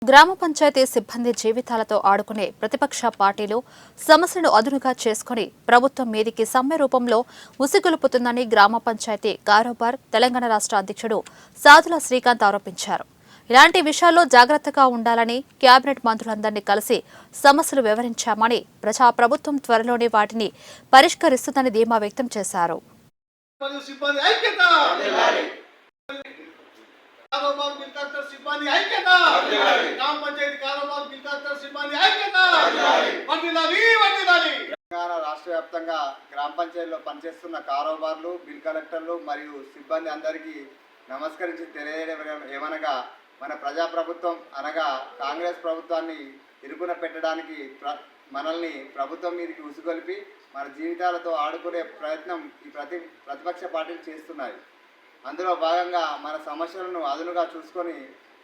గ్రామ పంచాయతీ సిబ్బంది జీవితాలతో ఆడుకునే ప్రతిపక్ష పార్టీలు సమస్యను అదునుగా చేసుకుని ప్రభుత్వం మీదికి సమ్మె రూపంలో ఉసిగొలుపుతుందని గ్రామ పంచాయతీ కారోబార్ తెలంగాణ రాష్ట్ర అధ్యక్షుడు సాదుల శ్రీకాంత్ ఆరోపించారు. ఇలాంటి విషయాల్లో జాగ్రత్తగా ఉండాలని కేబినెట్ మంత్రులందరినీ కలిసి సమస్యలు వివరించామని ప్రభుత్వం త్వరలోనే వాటిని పరిష్కరిస్తుందని ధీమా వ్యక్తం చేశారు. कारोबार बिल कलेक्टर सिब्बंदी ఐక్యత గ్రామ పంచాయతీ కారోబార్ బిల్ కలెక్టర్ సిబ్బంది ఐక్యత వర్ధిల్లాలి తెలంగాణ రాష్ట్ర వ్యాప్తంగా గ్రామ పంచాయతీలో పనిచేస్తున్న కారోబార్లు బిల్ కలెక్టర్లు మరియు సిబ్బంది అందరికీ నమస్కరించి తెలియజేయడం ఏమనగా మన ప్రజాప్రభుత్వం అనగా కాంగ్రెస్ ప్రభుత్వాన్ని ఇరుకున పెట్టడానికి మనల్ని ప్రభుత్వం మీదకి ఉసుగొలిపి మన జీవితాలతో ఆడుకునే ప్రయత్నం ఈ ప్రతిపక్ష పార్టీలు చేస్తున్నాయి. అందులో భాగంగా మన సమస్యలను అదునుగా చూసుకొని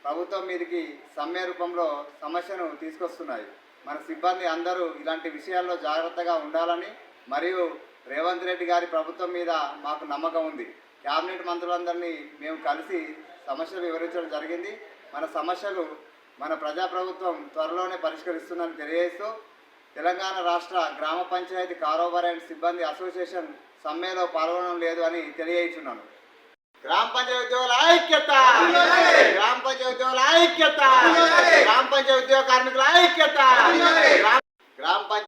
ప్రభుత్వం మీదకి సమ్మె రూపంలో సమస్యను తీసుకొస్తున్నాయి. మన సిబ్బంది అందరూ ఇలాంటి విషయాల్లో జాగ్రత్తగా ఉండాలని మరియు రేవంత్ రెడ్డి గారి ప్రభుత్వం మీద మాకు నమ్మకం ఉంది. క్యాబినెట్ మంత్రులందరినీ మేము కలిసి సమస్యలు వివరించడం జరిగింది. మన సమస్యలు మన ప్రజాప్రభుత్వం త్వరలోనే పరిష్కరిస్తుందని తెలియజేస్తూ తెలంగాణ రాష్ట్ర గ్రామ పంచాయతీ కారోబార్ అండ్ సిబ్బంది అసోసియేషన్ సమ్మెలో పాల్గొనడం లేదు అని తెలియజేస్తున్నాను. గ్రామ పంచాయతీ ఉద్యోగుల ఐక్యత, గ్రామ పంచాయతీ ఉద్యోగుల ఐక్యత, గ్రామ పంచాయతీ ఉద్యోగ కార్మికుల ఐక్యత, గ్రామ పంచాయతీ